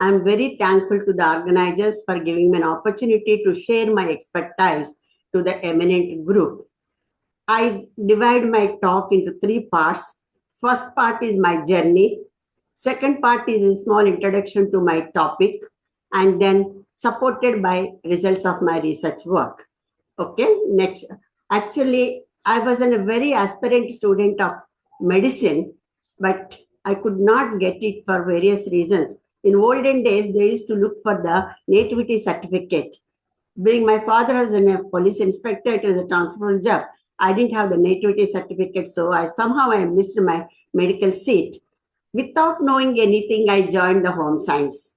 I'm very thankful to the organizers for giving me an opportunity to share my expertise to the eminent group. I divide my talk into three parts. First part is my journey. Second part is a small introduction to my topic, and then supported by results of my research work. Okay, next. Actually, I was a very aspirant student of medicine, but I could not get it for various reasons. In olden days, they used to look for the nativity certificate. Being my father was a police inspector, it was a transferable job. I didn't have the nativity certificate, so I missed my medical seat. Without knowing anything, I joined the home science.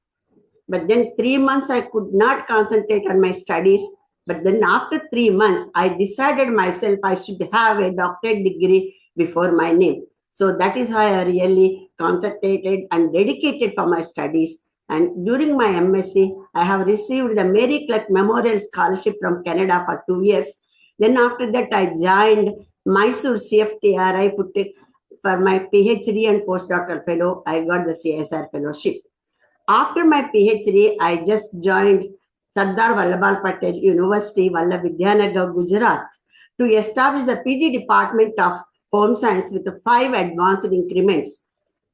But then 3 months, I could not concentrate on my studies. But then after 3 months, I decided myself I should have a doctorate degree before my name. So that is how I really concentrated and dedicated for my studies. And during my MSc, I have received the Mary Clark Memorial Scholarship from Canada for 2 years. Then after that, I joined Mysore CFTRI for my PhD and postdoctoral fellow. I got the CSR fellowship. After my PhD, I just joined Sardar Vallabhbhai Patel University, Vijaya, Gujarat, to establish the PG Department of Home Science with 5 advanced increments.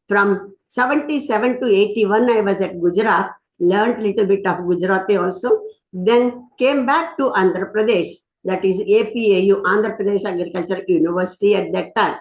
From 77 to 81, I was at Gujarat, learned a little bit of Gujarati also, then came back to Andhra Pradesh, that is APAU, Andhra Pradesh Agricultural University at that time.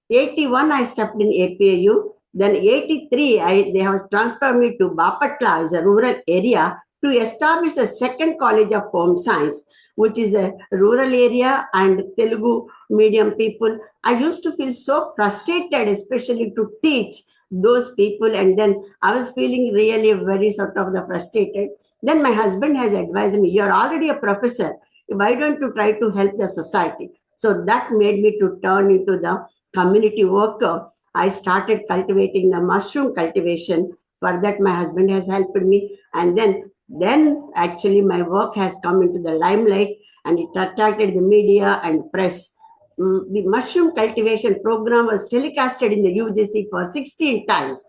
81, I stepped in APAU. Then 83, they have transferred me to Bapatla, as a rural area, to establish the second college of home science, which is a rural area and Telugu medium people. I used to feel so frustrated, especially to teach those people. And then I was feeling really very sort of the frustrated. Then my husband has advised me, you're already a professor. Why don't you try to help the society? So that made me to turn into the community worker. I started cultivating the mushroom cultivation. For that, my husband has helped me. And then actually my work has come into the limelight and it attracted the media and press. The mushroom cultivation program was telecasted in the UGC for 16 times.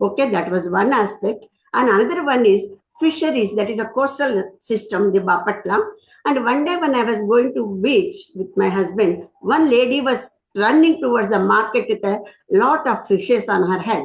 Okay, that was one aspect. And another one is fisheries, that is a coastal system, the Bapatla. And one day when I was going to beach with my husband, one lady was running towards the market with a lot of fishes on her head.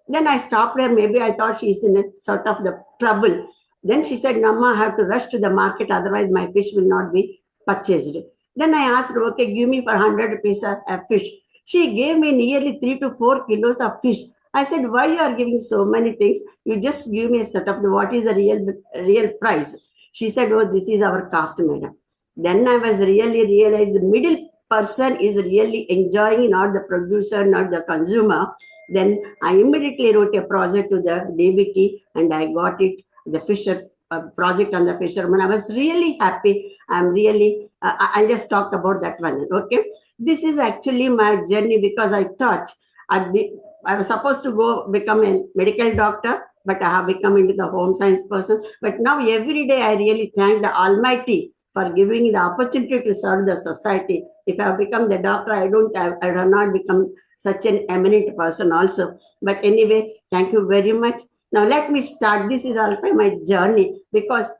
Then I stopped her. Maybe I thought she's in a sort of the trouble. Then she said, Namma, I have to rush to the market, otherwise my fish will not be purchased. Then I asked her, okay, give me for 100 rupees a fish. She gave me nearly 3 to 4 kilos of fish. I said, why you are giving so many things? You just give me a sort of what is the real price. She said, oh, this is our cost, madam. Then I was really realized the middle person is really enjoying, not the producer, not the consumer. Then I immediately wrote a project to the DBT and I got it, the fisher project on the fisherman. I was really happy. I just talked about that one. Okay. This is actually my journey because I thought I was supposed to become a medical doctor, but I have become into the home science person. But now every day I really thank the Almighty for giving me the opportunity to serve the society. If I have become the doctor, I have not become such an eminent person also. But anyway, thank you very much. Now let me start. This is also my journey because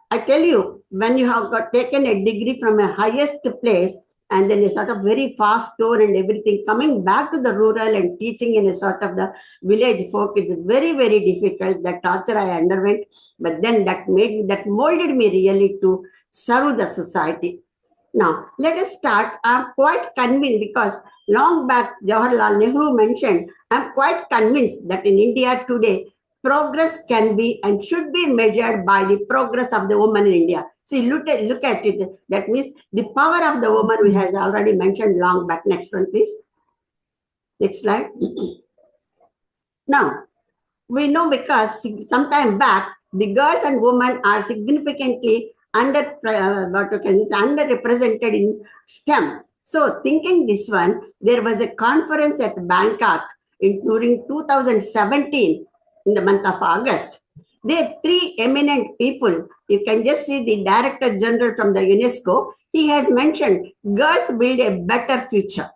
I tell you, when you have taken a degree from a highest place and then a sort of very fast tone and everything, coming back to the rural and teaching in a sort of the village folk is very, very difficult. The torture I underwent, but then that molded me really to serve the society. Now, let us start. I'm quite convinced because long back Jawaharlal Nehru mentioned, I'm quite convinced that in India today, progress can be and should be measured by the progress of the woman in India. See, look at it. That means the power of the woman we has already mentioned long back. Next one, please. Next slide. Now, we know because sometime back, the girls and women are significantly underrepresented in STEM. So thinking this one, there was a conference at Bangkok during 2017 in the month of August. There are 3 eminent people. You can just see the Director General from the UNESCO. He has mentioned girls build a better future.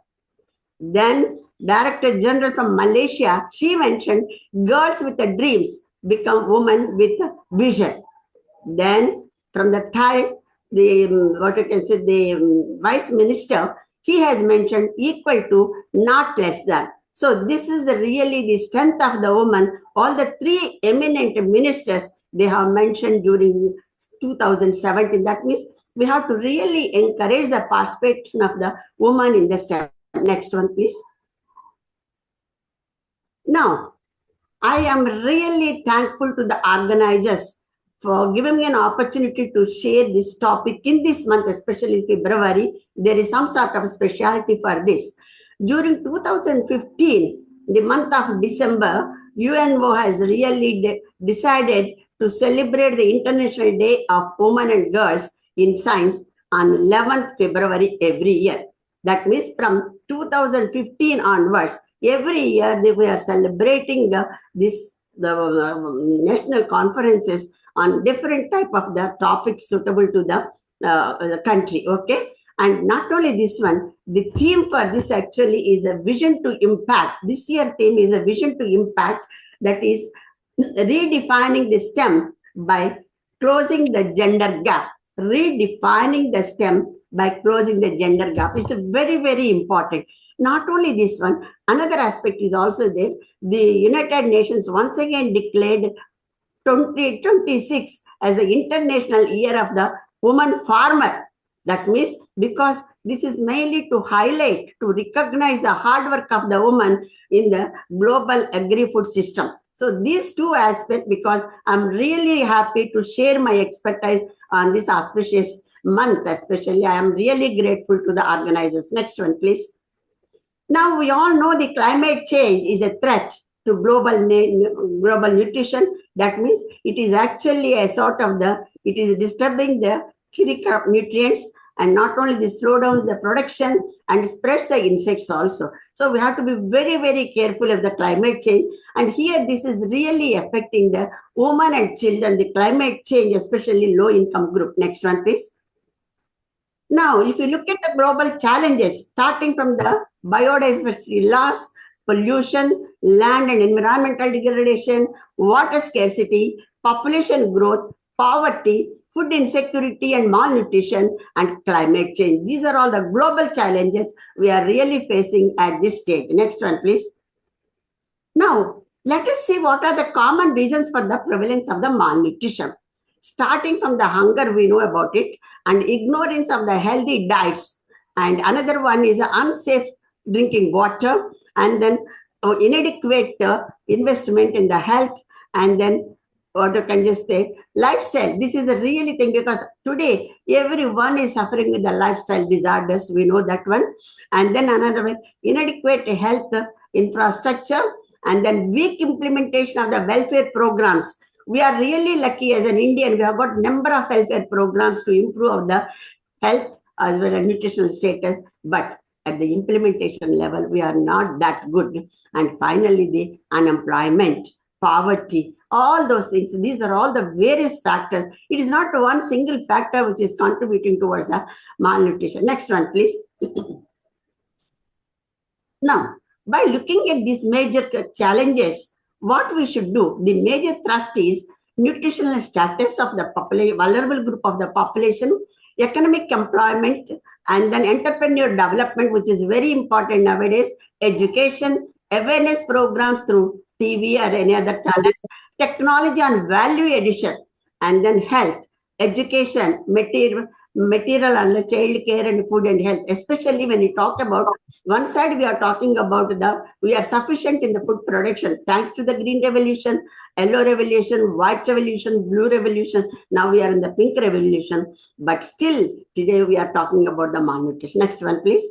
Then Director General from Malaysia, she mentioned girls with the dreams become women with vision. Then from the third, the what you can say, the vice minister, he has mentioned equal to, not less than. So this is really the strength of the woman. All the three eminent ministers they have mentioned during 2017. That means we have to really encourage the participation of the woman in the STEM. Next one, please. Now, I am really thankful to the organizers for giving me an opportunity to share this topic in this month, especially February. There is some sort of specialty for this. During 2015, the month of December, UNO has really decided to celebrate the International Day of Women and Girls in Science on 11th February every year. That means from 2015 onwards, every year we are celebrating the national conferences on different type of the topics suitable to the country. Okay, and not only this one, the theme for this actually is a vision to impact. This year theme is a vision to impact, that is redefining the STEM by closing the gender gap. Redefining the STEM by closing the gender gap is very, very important. Not only this one, another aspect is also there. The United Nations once again declared 2026 as the International Year of the Woman Farmer. That means because this is mainly to highlight, to recognize the hard work of the woman in the global agri-food system. So these two aspects, because I'm really happy to share my expertise on this auspicious month, especially I am really grateful to the organizers. Next one, please. Now we all know the climate change is a threat to global nutrition. That means it is actually a sort of it is disturbing the critical nutrients, and not only this slow down the production and spreads the insects also. So we have to be very, very careful of the climate change. And here this is really affecting the women and children, the climate change, especially low income group. Next one, please. Now, if you look at the global challenges, starting from the biodiversity loss, pollution, land and environmental degradation, water scarcity, population growth, poverty, food insecurity and malnutrition, and climate change. These are all the global challenges we are really facing at this stage. Next one, please. Now, let us see what are the common reasons for the prevalence of the malnutrition. Starting from the hunger, we know about it, and ignorance of the healthy diets. And another one is unsafe drinking water, and then inadequate investment in the health, and then what you can just say, lifestyle. This is a really thing, because today everyone is suffering with the lifestyle disorders. We know that one. And then another one, inadequate health infrastructure, and then weak implementation of the welfare programs. We are really lucky as an Indian. We have got number of welfare programs to improve the health as well as nutritional status, but at the implementation level, we are not that good. And finally, the unemployment, poverty, all those things. These are all the various factors. It is not one single factor which is contributing towards the malnutrition. Next one, please. Now, by looking at these major challenges, what we should do, the major thrust is nutritional status of the vulnerable group of the population, economic employment, and then entrepreneur development, which is very important nowadays, education, awareness programs through TV or any other channels, technology and value addition, and then health, education, material and child care and food and health. Especially when we talk about one side, we are talking about we are sufficient in the food production thanks to the green revolution, yellow revolution, white revolution, blue revolution. Now we are in the pink revolution, but still today we are talking about the malnutrition. Next one, please.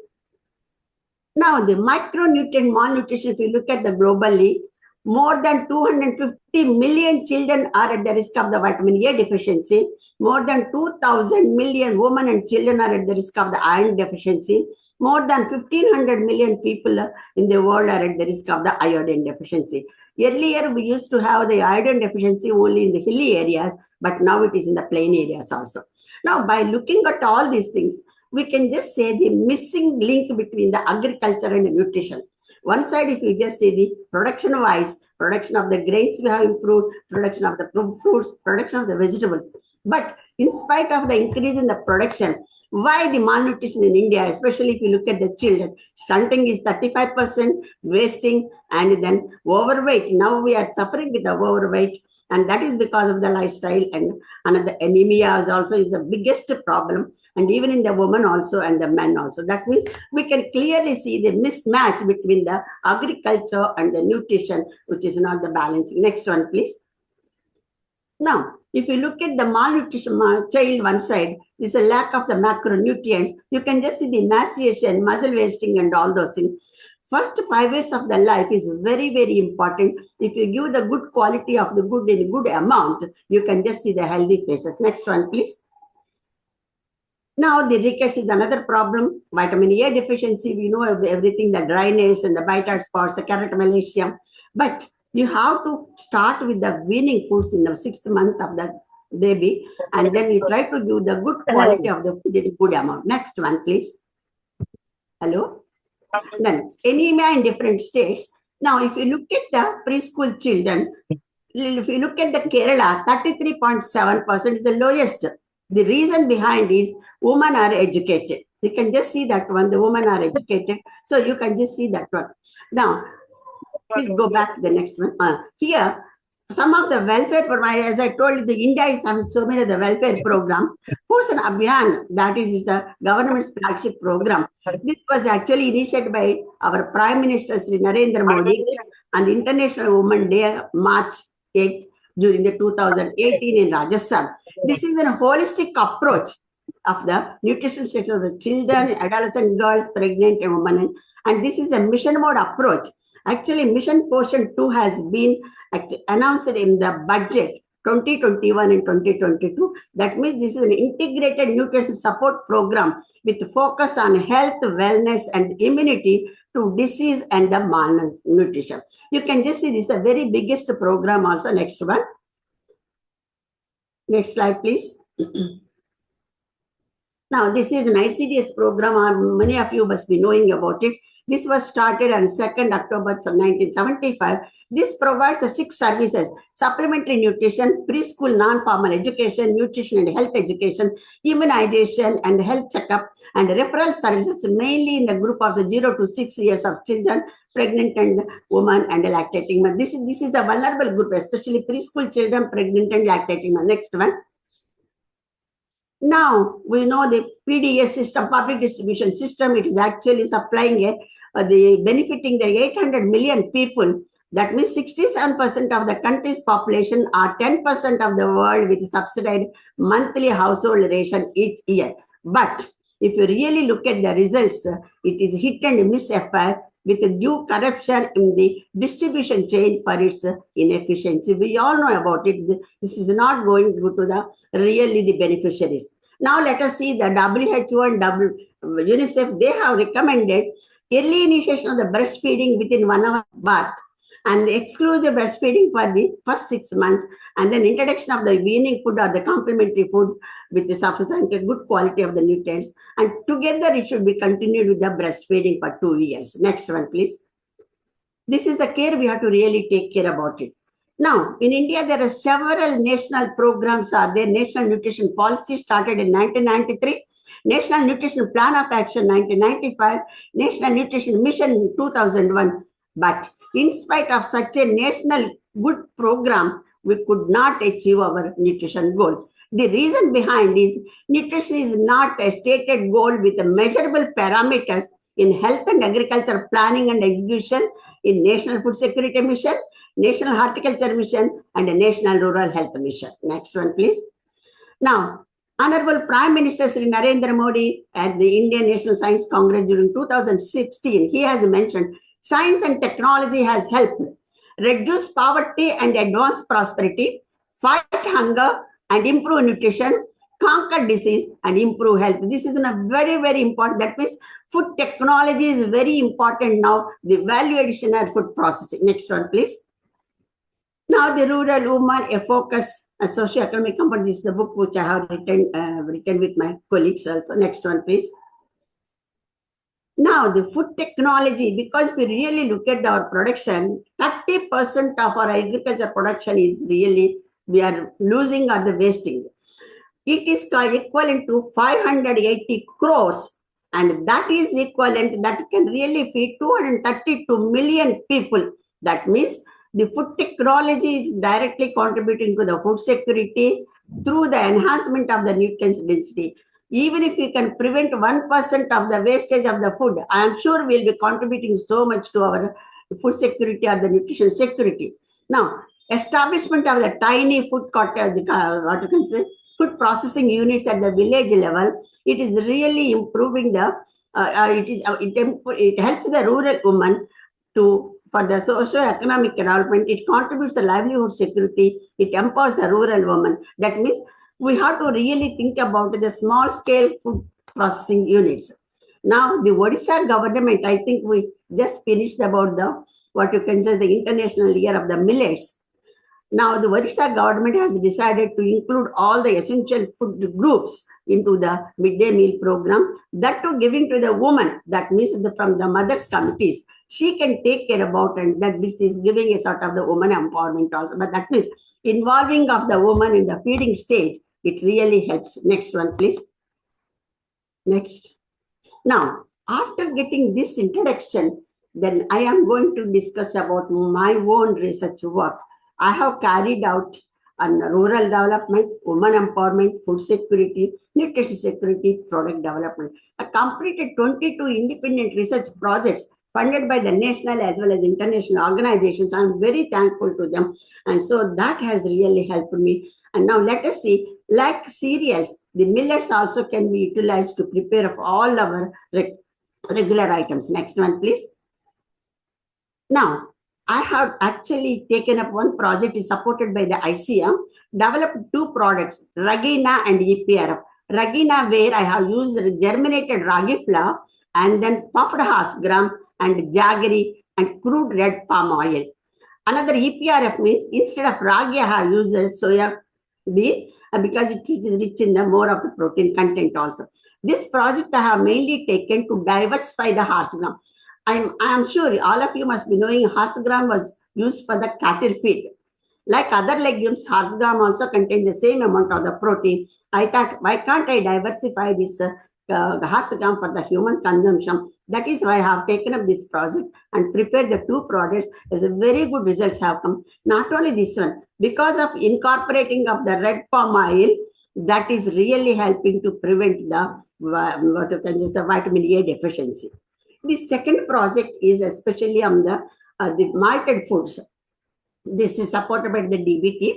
Now the micronutrient malnutrition, if you look at the globally, more than 250 million children are at the risk of the vitamin A deficiency. More than 2,000 million women and children are at the risk of the iron deficiency. More than 1,500 million people in the world are at the risk of the iodine deficiency. Earlier, we used to have the iodine deficiency only in the hilly areas, but now it is in the plain areas also. Now, by looking at all these things, we can just say the missing link between the agriculture and the nutrition. One side, if you just say the production-wise, production of the grains we have improved, production of the fruits, production of the vegetables. But in spite of the increase in the production, why the malnutrition in India, especially if you look at the children, stunting is 35%, wasting, and then overweight. Now we are suffering with the overweight, and that is because of the lifestyle. And another anemia is also is the biggest problem, and even in the women also and the men also. That means we can clearly see the mismatch between the agriculture and the nutrition, which is not the balancing. Next one, please. Now, if you look at the malnutrition child one side, is a lack of the macronutrients. You can just see the emaciation, muscle wasting, and all those things. First 5 years of the life is very, very important. If you give the good quality of the good in good amount, you can just see the healthy faces. Next one, please. Now, the rickets is another problem. Vitamin A deficiency, we know everything, the dryness and the bite spots, the carrot malacia. But you have to start with the weaning foods in the 6th month of the baby, and then you try to give the good quality of the food in good amount. Next one, please. Hello? Then anemia in different states. Now, if you look at the preschool children, if you look at the Kerala, 33.7% is the lowest. The reason behind is women are educated. You can just see that one, the women are educated. So you can just see that one. Now, please go back to the next one. Here, some of the welfare providers, as I told you, the India is having so many of the welfare program. Posan Abhiyan, that is a government's flagship program. This was actually initiated by our Prime Minister Sri Narendra Modi on the International Women's Day, March 8th, during the 2018 in Rajasthan. This is a holistic approach of the nutrition status of the children, adolescent girls, pregnant women, and this is a mission mode approach. Actually, Mission Portion 2 has been announced in the budget 2021 and 2022. That means this is an integrated nutrition support program with focus on health, wellness, and immunity to disease and the malnutrition. You can just see this is the very biggest program also. Next one. Next slide, please. Now, this is an ICDS program, or many of you must be knowing about it. This was started on 2nd October 1975. This provides the 6 services: supplementary nutrition, preschool non-formal education, nutrition and health education, immunization and health checkup, and referral services mainly in the group of the 0 to 6 years of children, pregnant and women and lactating women. This is a vulnerable group, especially preschool children, pregnant and lactating women. Next one. Now, we know the PDS system, public distribution system, it is actually supplying the benefiting the 800 million people. That means 67% of the country's population or 10% of the world with subsidized monthly household ration each year. But if you really look at the results, it is hit and miss affair with due corruption in the distribution chain for its inefficiency. We all know about it. This is not going to the really the beneficiaries. Now let us see the WHO and UNICEF. They have recommended early initiation of the breastfeeding within 1 hour birth, and the exclusive breastfeeding for the first 6 months, and then introduction of the weaning food or the complementary food with the sufficient good quality of the nutrients, and together it should be continued with the breastfeeding for 2 years. Next one, please. This is the care we have to really take care about it. Now, in India, there are several national programs. Are there? National Nutrition Policy started in 1993. National Nutrition Plan of Action 1995. National Nutrition Mission 2001. But in spite of such a national good program, we could not achieve our nutrition goals. The reason behind is nutrition is not a stated goal with measurable parameters in health and agriculture planning and execution, in National Food Security Mission, National Horticulture Mission, and the National Rural Health Mission. Next one, please. Now, Honorable Prime Minister Sri Narendra Modi at the Indian National Science Congress during 2016, he has mentioned science and technology has helped reduce poverty and advance prosperity, fight hunger and improve nutrition, conquer disease and improve health. This is a very, very important. That means food technology is very important now, the value addition and food processing. Next one, please. Now, the rural woman, a focus, a socio-economic component. This is the book which I have written with my colleagues also. Next one, please. Now, the food technology, because we really look at our production, 30% of our agriculture production is really, we are losing or the wasting. It is equivalent to 580 crores, and that is equivalent, that can really feed 232 million people. That means the food technology is directly contributing to the food security through the enhancement of the nutrients density. Even if we can prevent 1% of the wastage of the food, I am sure we'll be contributing so much to our food security or the nutrition security. Now, establishment of the tiny food court, what you can say, food processing units at the village level, it is really improving the, it helps the rural woman to, for the socio-economic development, it contributes the livelihood security, it empowers the rural woman. That means we have to really think about the small scale food processing units. Now, the Odisha government, I think we just finished about the, what you can say, the International Year of the Millets. Now, the Odisha government has decided to include all the essential food groups into the midday meal program, that to giving to the woman, that means from the mother's committees. She can take care about, and that this is giving a sort of the woman empowerment also. But that means involving of the woman in the feeding stage, it really helps. Next one, please. Next. Now, after getting this introduction, then I am going to discuss about my own research work. I have carried out on rural development, women empowerment, food security, nutrition security, product development. I completed 22 independent research projects funded by the national as well as international organizations. I'm very thankful to them. And so that has really helped me. And now let us see, like cereals, the millets also can be utilized to prepare of all our regular items. Next one, please. Now, I have actually taken up one project is supported by the ICM, developed two products, Ragina and EPRF. Ragina, where I have used germinated ragi flour and then puffed horse gram and jaggery and crude red palm oil. Another EPRF means instead of ragi, I have used soya bean because it is rich in the more of the protein content also. This project I have mainly taken to diversify the horse gram. I am sure all of you must be knowing horse gram was used for the cattle feed. Like other legumes, horse gram also contain the same amount of the protein. I thought, why can't I diversify this horse gram for the human consumption? That is why I have taken up this project and prepared the two products. As a very good results have come. Not only this one, because of incorporating of the red palm oil, that is really helping to prevent the what you can say, the vitamin A deficiency. The second project is especially on the malted foods. This is supported by the DBT,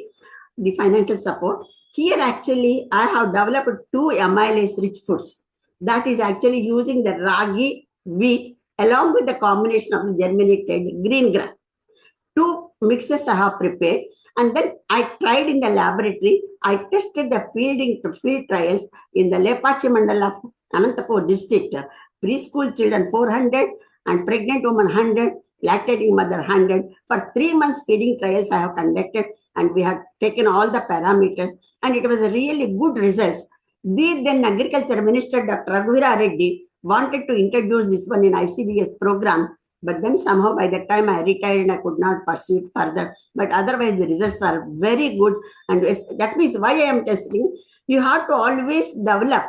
the financial support. Here actually I have developed two amylase-rich foods. That is actually using the ragi, wheat, along with the combination of the germinated green gram. Two mixes I have prepared, and then I tried in the laboratory. I tested the field trials in the Lepachi Mandal of Anantapur district. Preschool children 400 and pregnant woman 100, lactating mother 100. For 3 months feeding trials I have conducted, and we have taken all the parameters, and it was a really good results. The then Agriculture Minister Dr. Raghuvira Reddy wanted to introduce this one in ICDS program, but then somehow by the time I retired and I could not pursue it further. But otherwise the results were very good, and that means why I am testing. You have to always develop,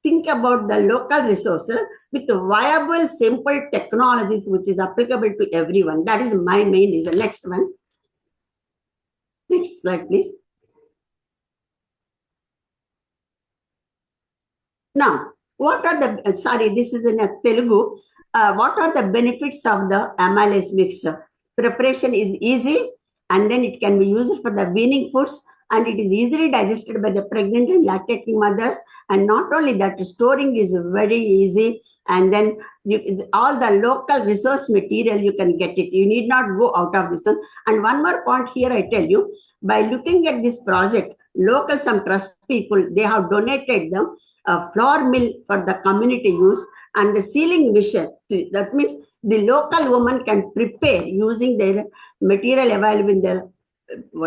think about the local resources with viable, simple technologies which is applicable to everyone. That is my main reason. Next one. Next slide, please. Now, what are the, sorry, this is in a Telugu. What are the benefits of the amylase mix? Preparation is easy, and then it can be used for the weaning foods, and it is easily digested by the pregnant and lactating mothers. And not only that, storing is very easy, and then all the local resource material you can get it. You need not go out of this one. And one more point here I tell you, by looking at this project, local some trust people, they have donated them a flour mill for the community use and the sealing machine. That means the local woman can prepare using their material available in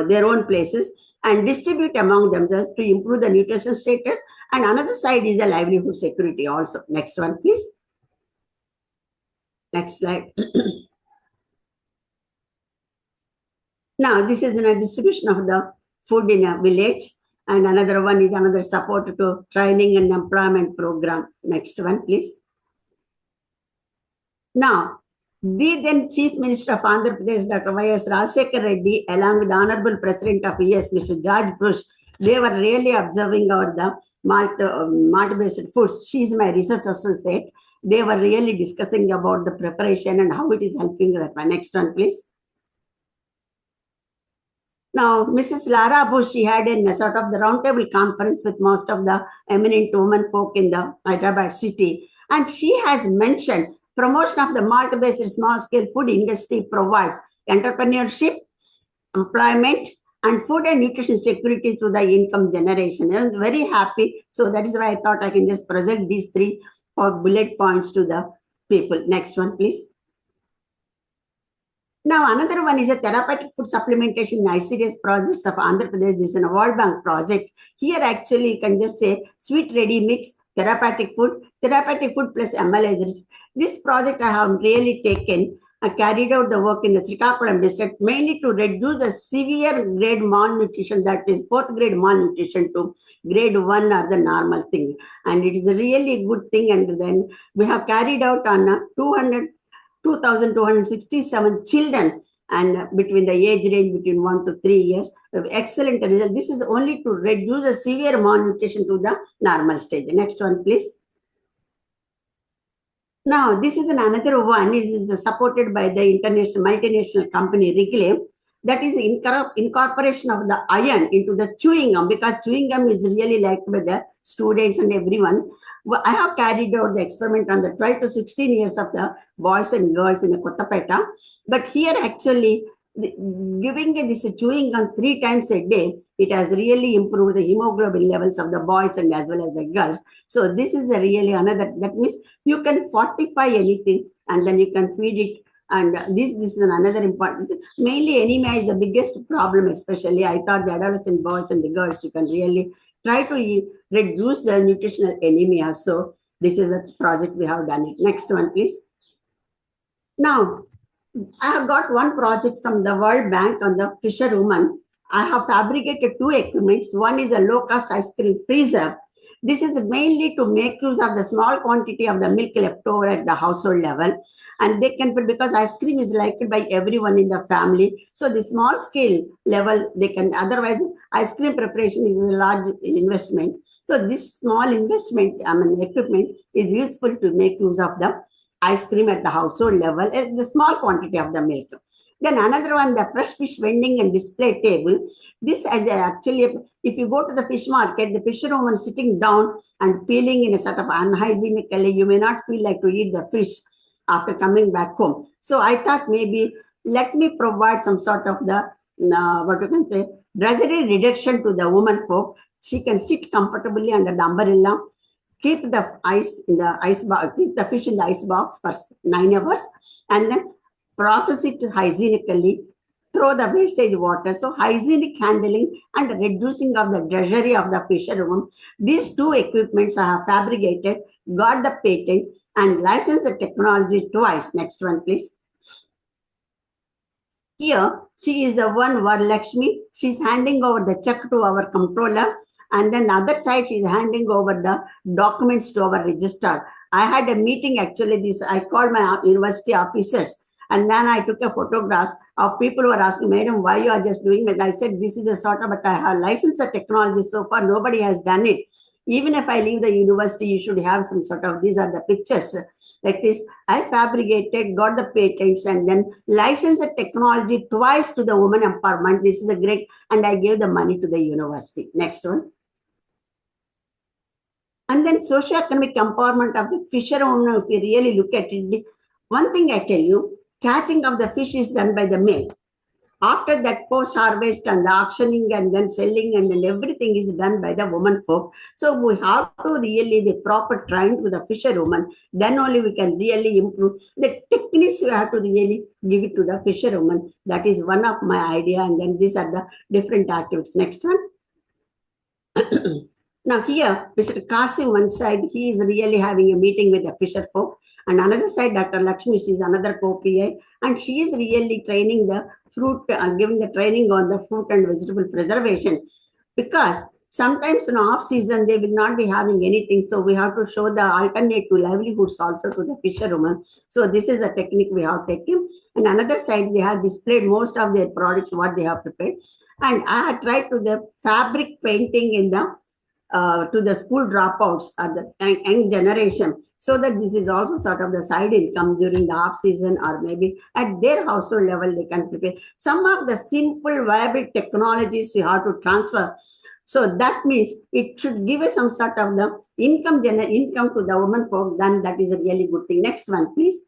their own places and distribute among themselves to improve the nutrition status. And another side is the livelihood security also. Next one, please. Next slide. Now, this is the distribution of the food in a village. And another one is another support to training and employment program. Next one, please. Now, the then Chief Minister of Andhra Pradesh, Dr. Y.S. Rajshekhar Reddy, along with the Honorable President of ES, Mr. George Bush, they were really observing the malt-based foods. She is my research associate. They were really discussing about the preparation and how it is helping that one. Next one, please. Now, Mrs. Lara Bush, she had a sort of the roundtable conference with most of the eminent women folk in the Hyderabad city. And she has mentioned promotion of the malt-based small-scale food industry provides entrepreneurship, employment, and food and nutrition security through the income generation. I'm very happy. So that is why I thought I can just present these three bullet points to the people. Next one, please. Now, another one is a therapeutic food supplementation in ICDS projects of Andhra Pradesh. This is a World Bank project. Here, actually, you can just say sweet ready mix, therapeutic food plus amylase. This project I have really taken. I carried out the work in the Srikakulam district mainly to reduce the severe grade malnutrition, that is 4th grade malnutrition, to grade 1 or the normal thing. And it is a really good thing. And then we have carried out on 2,267 children and between the age range between 1 to 3 years. Excellent result. This is only to reduce the severe malnutrition to the normal stage. Next one, please. Now, this is another one. It is supported by the international multinational company Wrigley. That is incorporation of the iron into the chewing gum, because chewing gum is really liked by the students and everyone. I have carried out the experiment on the 12 to 16 years of the boys and girls in Kottapeta. But here actually giving this chewing gum 3 times a day, it has really improved the hemoglobin levels of the boys and as well as the girls. So this is really another, that means you can fortify anything and then you can feed it. And this is another important, mainly anemia is the biggest problem, especially I thought the adolescent boys and the girls, you can really try to reduce the nutritional anemia. So this is a project we have done it. Next one, please. Now, I have got one project from the World Bank on the fisherwoman. I have fabricated 2 equipments. One is a low-cost ice cream freezer. This is mainly to make use of the small quantity of the milk left over at the household level. And they can, because ice cream is liked by everyone in the family. So the small scale level, they can, otherwise ice cream preparation is a large investment. So this small investment, equipment is useful to make use of the ice cream at the household level, the small quantity of the milk. Then another one, the fresh fish vending and display table. This as actually, if you go to the fish market, the fisherwoman sitting down and peeling in a sort of unhygienically, you may not feel like to eat the fish after coming back home. So I thought maybe let me provide some sort of the, what you can say, drudgery reduction to the woman folk. She can sit comfortably under the umbrella, keep the ice in the ice box, keep the fish in the ice box for 9 hours, and then process it hygienically, throw the wastage water. So hygienic handling and reducing of the drudgery of the fisherwoman. These 2 equipments I have fabricated, got the patent, and licensed the technology twice. Next one, please. Here, she is the one, Varalakshmi. She's handing over the check to our controller. And then the other side, she's handing over the documents to our registrar. I had a meeting, actually, I called my university officers. And then I took a photographs of people who were asking, Madam, why you are just doing it? I said, this is a sort of, but I have licensed the technology so far. Nobody has done it. Even if I leave the university, you should have some sort of, these are the pictures. That is, I fabricated, got the patents, and then licensed the technology twice to the women empowerment. This is a great, and I gave the money to the university. Next one. And then socio-economic empowerment of the fisherwoman, if you really look at it, one thing I tell you, catching of the fish is done by the male. After that, post-harvest and the auctioning and then selling and then everything is done by the woman folk. So we have to really the proper train to the fisherwoman. Then only we can really improve. The techniques we have to really give it to the fisherwoman. That is one of my idea. And then these are the different activities. Next one. Now here, Mr. Kasim one side, he is really having a meeting with the fisher folk. And another side, Dr. Lakshmi, she is another co-PI, and she is really training the fruit, giving the training on the fruit and vegetable preservation, because sometimes in off season they will not be having anything, so we have to show the alternative livelihoods also to the fisherwomen. So this is a technique we have taken. And another side, they have displayed most of their products what they have prepared, and I have tried to the fabric painting in the to the school dropouts or the young generation, so that this is also sort of the side income during the off season, or maybe at their household level they can prepare some of the simple viable technologies you have to transfer. So that means it should give us some sort of the income to the woman folk. Then that is a really good thing. Next one, please.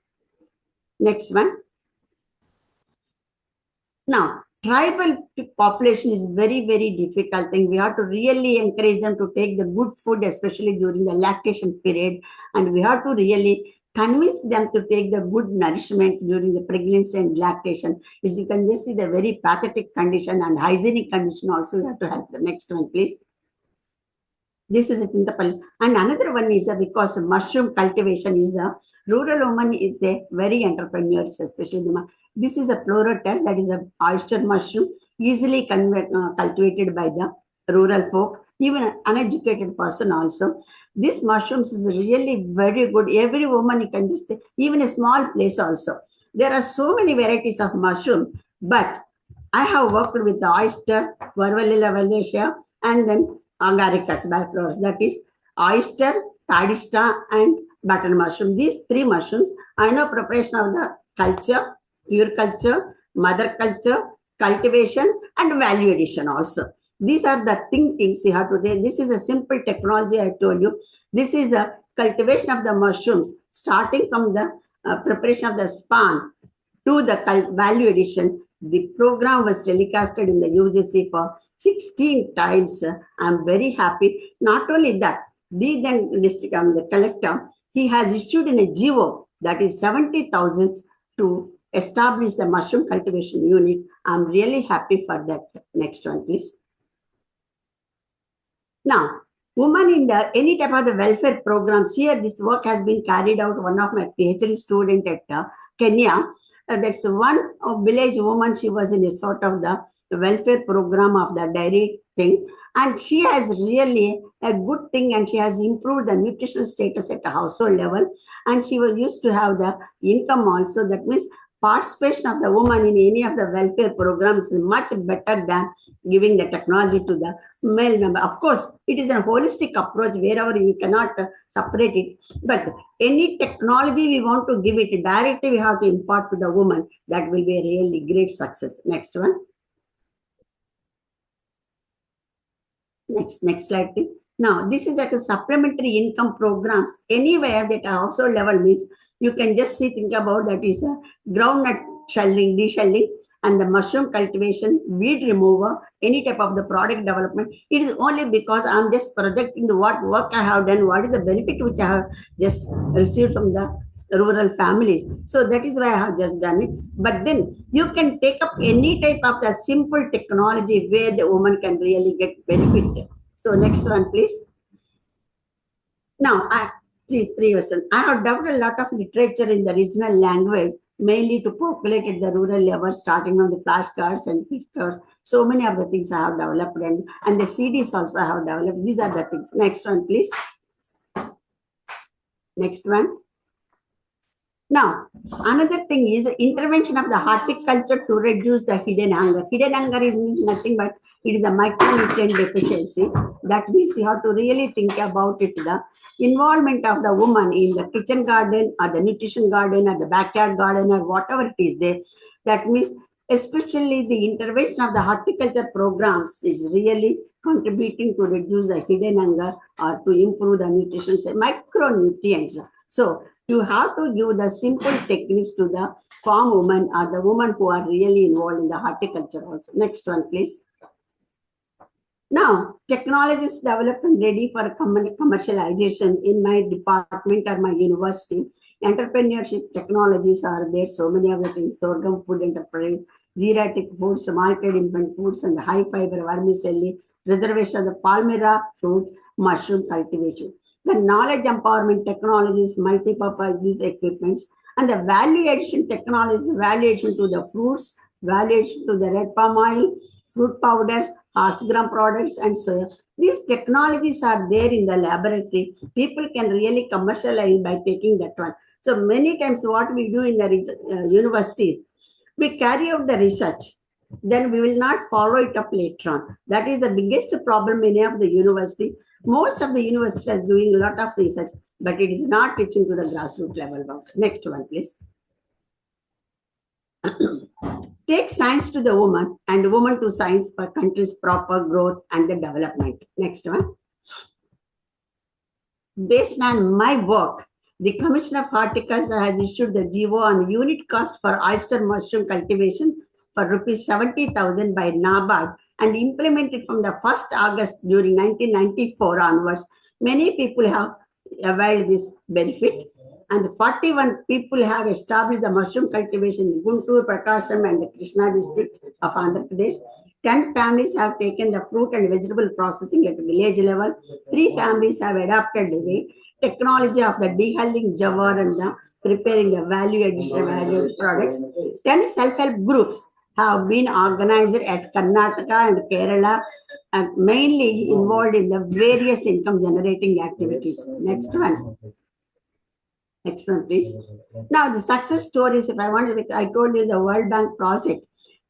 Next one. Now, tribal population is very, very difficult thing. We have to really encourage them to take the good food, especially during the lactation period. And we have to really convince them to take the good nourishment during the pregnancy and lactation. As you can just see the very pathetic condition and hygienic condition also, we have to help. The next one, please. This is a Chintapalli. And another one is because mushroom cultivation is a rural woman is a very entrepreneurs, especially the this is a pleurotus, that is a oyster mushroom, easily cultivated by the rural folk, even an uneducated person also. This mushrooms is really very good. Every woman, you can just, even a small place also. There are so many varieties of mushroom, but I have worked with the oyster, Varvalilla valencia, and then agaricus biflorus, that is oyster, tadista, and button mushroom. These three mushrooms, I know preparation of the culture, pure culture, mother culture, cultivation, and value addition also. These are the things you have to do. This is a simple technology I told you. This is the cultivation of the mushrooms, starting from the preparation of the spawn to the value addition. The program was telecasted in the UGC for 16 times. I'm very happy. Not only that, the then district the collector, he has issued in a GO that is 70,000 to establish the mushroom cultivation unit. I'm really happy for that. Next one, please. Now, women in the any type of the welfare programs, here this work has been carried out. One of my PhD student at Kenya, that's one village woman. She was in a sort of the welfare program of the dairy thing, and she has really a good thing, and she has improved the nutritional status at a household level, and she was used to have the income also. That means participation of the woman in any of the welfare programs is much better than giving the technology to the male member. Of course, it is a holistic approach wherever you cannot separate it. But any technology we want to give it directly, we have to impart to the woman. That will be a really great success. Next one. Next slide, please. Now, this is like a supplementary income programs. Anywhere that a household level means, you can just think about that is a groundnut shelling, deshelling, and the mushroom cultivation, weed remover, any type of the product development. It is only because I'm just projecting the what work I have done, what is the benefit which I have just received from the rural families. So that is why I have just done it. But then you can take up any type of the simple technology where the woman can really get benefit. So next one, please. Now, I have developed a lot of literature in the regional language, mainly to populate at the rural level, starting on the flashcards and pictures. So many of the things I have developed, and the CDs also I have developed. These are the things. Next one, please. Next one. Now, another thing is the intervention of the horticulture to reduce the hidden hunger. Hidden hunger is nothing but it is a micronutrient deficiency. That means you have to really think about it. The involvement of the woman in the kitchen garden or the nutrition garden or the backyard garden or whatever it is there. That means especially the intervention of the horticulture programs is really contributing to reduce the hidden hunger or to improve the nutrition, micronutrients. So you have to give the simple techniques to the farm woman or the woman who are really involved in the horticulture also. Next one, please. Now, technology is developed and ready for commercialization in my department or my university. Entrepreneurship technologies are there. So many of the things: sorghum food enterprise, geriatric foods, malted infant foods, and the high fiber vermicelli, preservation of the palmyra fruit, mushroom cultivation. The knowledge empowerment technologies, multi-purpose these equipments, and the value addition technologies, value addition to the fruits, value addition to the red palm oil, fruit powders, horse gram products, and so these technologies are there in the laboratory. People can really commercialize by taking that one. So many times what we do in the universities, we carry out the research, then we will not follow it up later on. That is the biggest problem in any of the university. Most of the universities are doing a lot of research, but it is not reaching to the grassroots level. Next one, please. Take science to the woman and woman to science for country's proper growth and the development. Next one. Based on my work, the Commission of Horticulture has issued the GO on unit cost for oyster mushroom cultivation for rupees 70,000 by NABARD and implemented from the 1st August during 1994 onwards. Many people have availed this benefit, and 41 people have established the mushroom cultivation in Guntur, Prakasham, and the Krishna district of Andhra Pradesh. 10 families have taken the fruit and vegetable processing at village level. 3 families have adopted the technology of the dehulling jawar and the preparing the value addition value products. 10 self-help groups have been organized at Karnataka and Kerala and mainly involved in the various income generating activities. Next one. Next one, please. Now, the success stories, if I want to, I told you the World Bank project.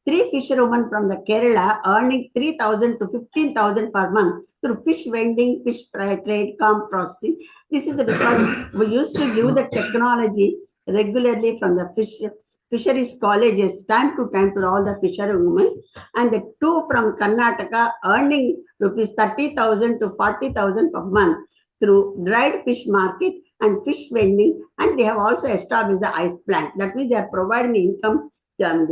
3 fisherwomen from the Kerala earning 3,000 to 15,000 per month through fish vending, fish trade, comp processing. This is because we used to give the technology regularly from the fisheries colleges time to time to all the fisherwomen, and the 2 from Karnataka earning rupees 30,000 to 40,000 per month through dried fish market and fish vending, and they have also established the ice plant. That means they are providing income and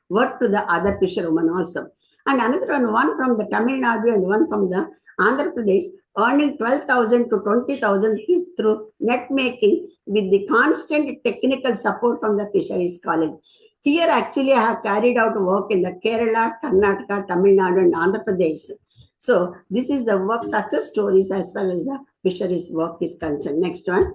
work to the other fisherwomen also. And another one from the Tamil Nadu and one from the Andhra Pradesh earning 12,000 to 20,000 rupees through net making with the constant technical support from the fisheries college. Here actually I have carried out work in the Kerala, Karnataka, Tamil Nadu and Andhra Pradesh. So this is the work success stories as far as the fisheries work is concerned. Next one.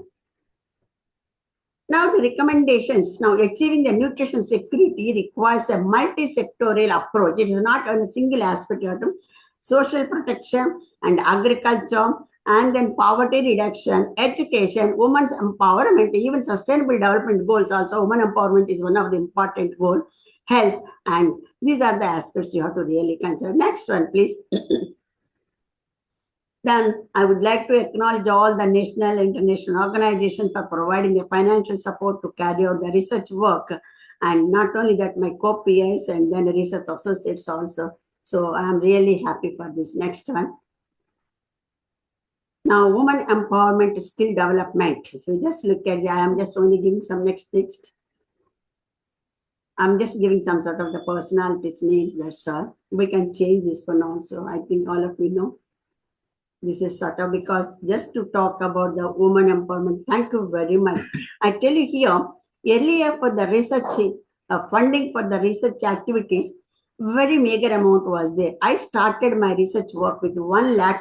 Now the recommendations. Now achieving the nutrition security requires a multi-sectorial approach. It is not on a single aspect. You have to social protection and agriculture, and then poverty reduction, education, women's empowerment, even sustainable development goals also. Women empowerment is one of the important goals. Health, and these are the aspects you have to really consider. Next one, please. Then I would like to acknowledge all the national and international organizations for providing the financial support to carry out the research work. And not only that, my co-PIs and then research associates also. So I'm really happy for this. Next one. Now, women empowerment skill development. If you just look at I am just only giving some next. I'm just giving some sort of the personalities names, that's all. We can change this one also. I think all of you know. This is sort of because just to talk about the woman empowerment. Thank you very much. I tell you here, earlier for the research, funding for the research activities, very meager amount was there. I started my research work with 1 lakh.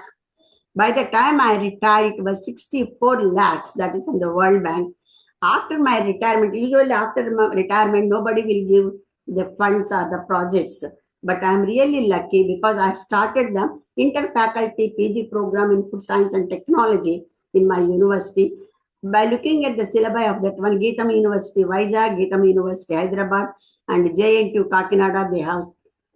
By the time I retired, it was 64 lakhs, that is from the World Bank. After my retirement, usually after my retirement, nobody will give the funds or the projects. But I'm really lucky because I started the interfaculty PG program in food science and technology in my university. By looking at the syllabi of that one, Geetam University, Vijaya, Geetam University, Hyderabad, and JNTU, Kakinada, they have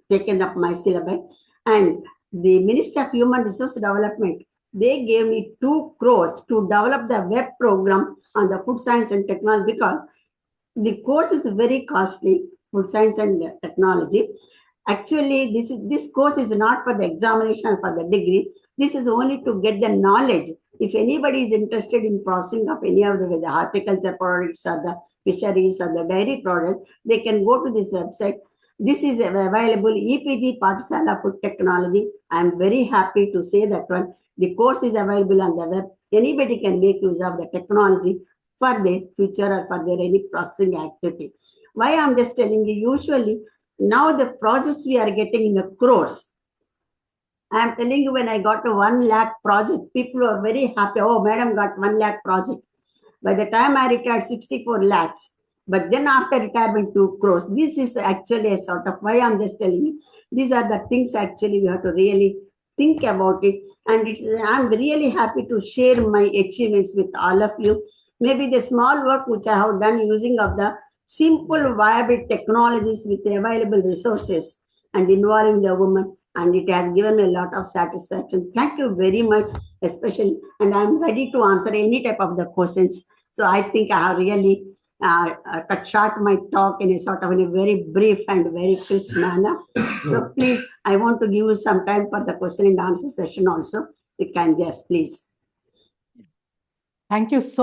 taken up my syllabi. And the Minister of Human Resource Development, they gave me 2 crores to develop the web program on the food science and technology because the course is very costly, food science and technology. Actually, this course is not for the examination or for the degree. This is only to get the knowledge. If anybody is interested in processing of any of the horticulture products or the fisheries or the dairy products, they can go to this website. This is available, EPG Pathshala Food Technology. I am very happy to say that one. The course is available on the web. Anybody can make use of the technology for their future or for their any processing activity. Why I'm just telling you, usually now the projects we are getting in the crores. I am telling you, when I got a 1 lakh project, people were very happy. Oh, madam got 1 lakh project. By the time I retired, 64 lakhs. But then after retirement, 2 crores. This is actually a sort of why I'm just telling you. These are the things actually we have to really think about it. And I'm really happy to share my achievements with all of you. Maybe the small work which I have done using of the simple viable technologies with available resources and involving the woman, and it has given me a lot of satisfaction. Thank you very much, especially, and I'm ready to answer any type of the questions. So I think I have really cut short my talk in a sort of in a very brief and very crisp manner. So please, I want to give you some time for the question and answer session also. You can just please. Thank you so